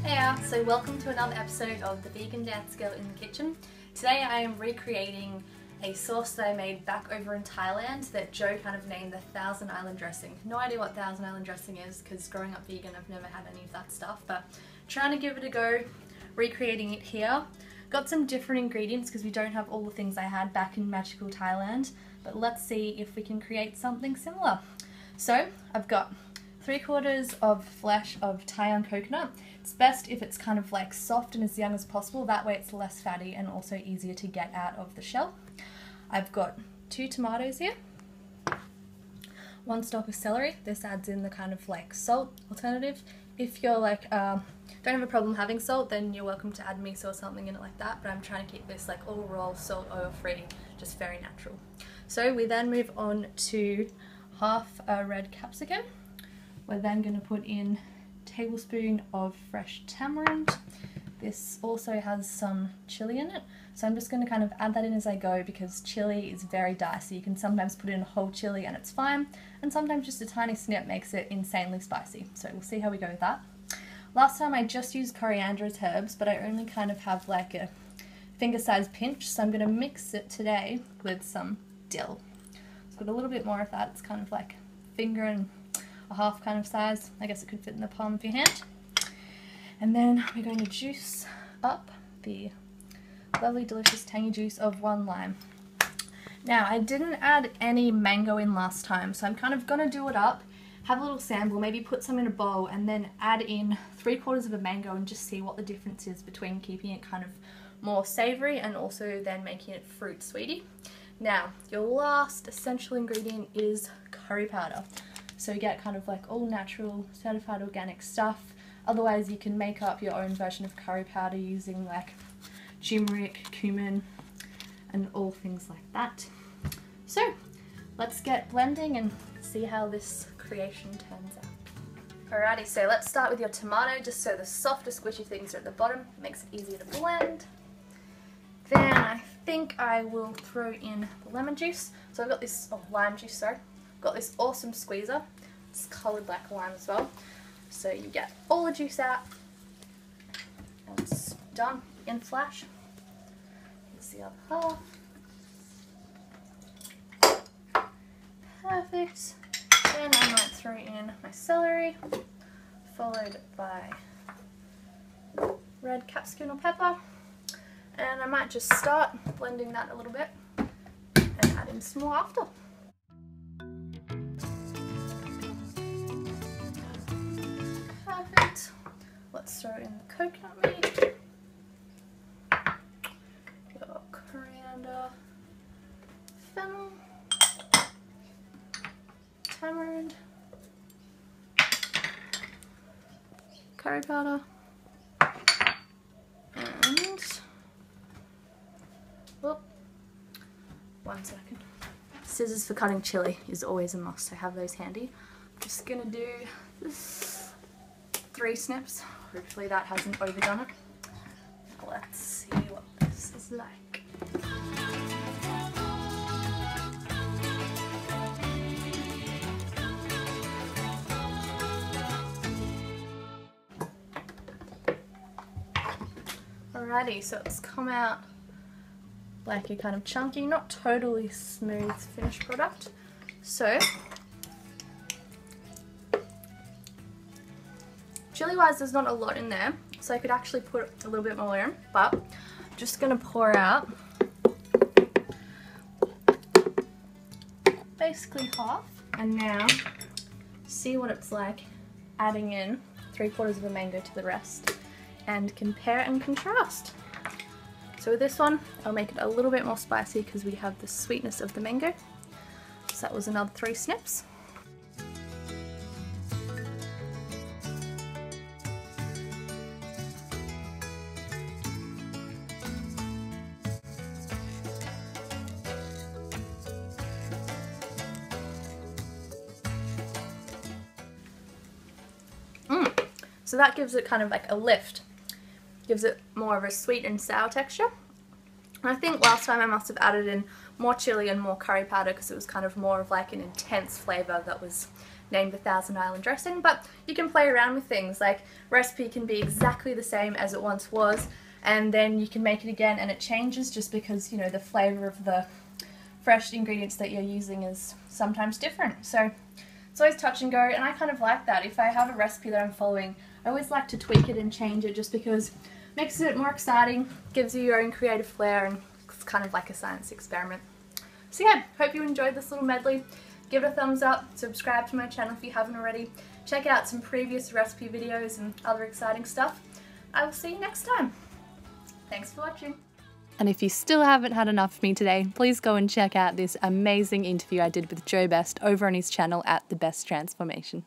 So welcome to another episode of the Vegan Dance Girl in the Kitchen. Today I am recreating a sauce that I made back over in Thailand that Joe kind of named the Thousand Island dressing. No idea what Thousand Island dressing is because growing up vegan I've never had any of that stuff, but trying to give it a go, recreating it here. Got some different ingredients because we don't have all the things I had back in magical Thailand, but let's see if we can create something similar. So I've got 3/4 of flesh of Thai coconut. It's best if it's kind of like soft and as young as possible, that way it's less fatty and also easier to get out of the shell. I've got 2 tomatoes here, 1 stalk of celery. This adds in the kind of like salt alternative. If you're like don't have a problem having salt, then you're welcome to add miso or something in it like that, but I'm trying to keep this like all raw, salt, oil free, just very natural. So we then move on to half a red capsicum. We're then going to put in a tablespoon of fresh tamarind. This also has some chili in it, so I'm just going to kind of add that in as I go because chili is very dicey. You can sometimes put in a whole chili and it's fine, and sometimes just a tiny snip makes it insanely spicy. So we'll see how we go with that. Last time I just used coriander as herbs, but I only kind of have like a finger-sized pinch, so I'm going to mix it today with some dill. So got a little bit more of that. It's kind of like finger and a half kind of size. I guess it could fit in the palm of your hand. And then we're going to juice up the lovely delicious tangy juice of 1 lime. Now I didn't add any mango in last time, so I'm kind of going to do it up, have a little sample, maybe put some in a bowl and then add in 3/4 of a mango and just see what the difference is between keeping it kind of more savoury and also then making it fruit sweetie. Now your last essential ingredient is curry powder. So you get kind of like all natural, certified organic stuff. Otherwise you can make up your own version of curry powder using like turmeric, cumin, and all things like that. So let's get blending and see how this creation turns out. Alrighty, so let's start with your tomato, just so the softer squishy things are at the bottom. It makes it easier to blend. Then I think I will throw in the lemon juice. So I've got this, lime juice, sorry. Got this awesome squeezer. It's coloured like lime as well. So you get all the juice out. And it's done in flash. Here's the other half. Perfect. Then I might throw in my celery, followed by red capsicum or pepper. And I might just start blending that a little bit and add in some more after. Perfect. Let's throw in the coconut meat, your coriander, fennel, tamarind, curry powder, and whoop, 1 second. Scissors for cutting chili is always a must, so have those handy. I'm just gonna do 3 snips. Hopefully that hasn't overdone it. Now let's see what this is like. Alrighty, so it's come out like a kind of chunky, not totally smooth finished product. So chili wise there's not a lot in there, so I could actually put a little bit more in, but I'm just going to pour out basically half, and now see what it's like adding in 3/4 of a mango to the rest and compare and contrast. So with this one I'll make it a little bit more spicy because we have the sweetness of the mango. So that was another 3 snips. So that gives it kind of like a lift. Gives it more of a sweet and sour texture. And I think last time I must have added in more chili and more curry powder because it was kind of more of like an intense flavour that was named the Thousand Island dressing. But you can play around with things, like recipe can be exactly the same as it once was, and then you can make it again and it changes just because, you know, the flavour of the fresh ingredients that you're using is sometimes different. So it's always touch and go, and I kind of like that. If I have a recipe that I'm following, I always like to tweak it and change it just because it makes it more exciting, gives you your own creative flair, and it's kind of like a science experiment. So yeah, hope you enjoyed this little medley. Give it a thumbs up, subscribe to my channel if you haven't already, check out some previous recipe videos and other exciting stuff. I will see you next time. Thanks for watching. And if you still haven't had enough of me today, please go and check out this amazing interview I did with Joe Best over on his channel at The Best Transformation.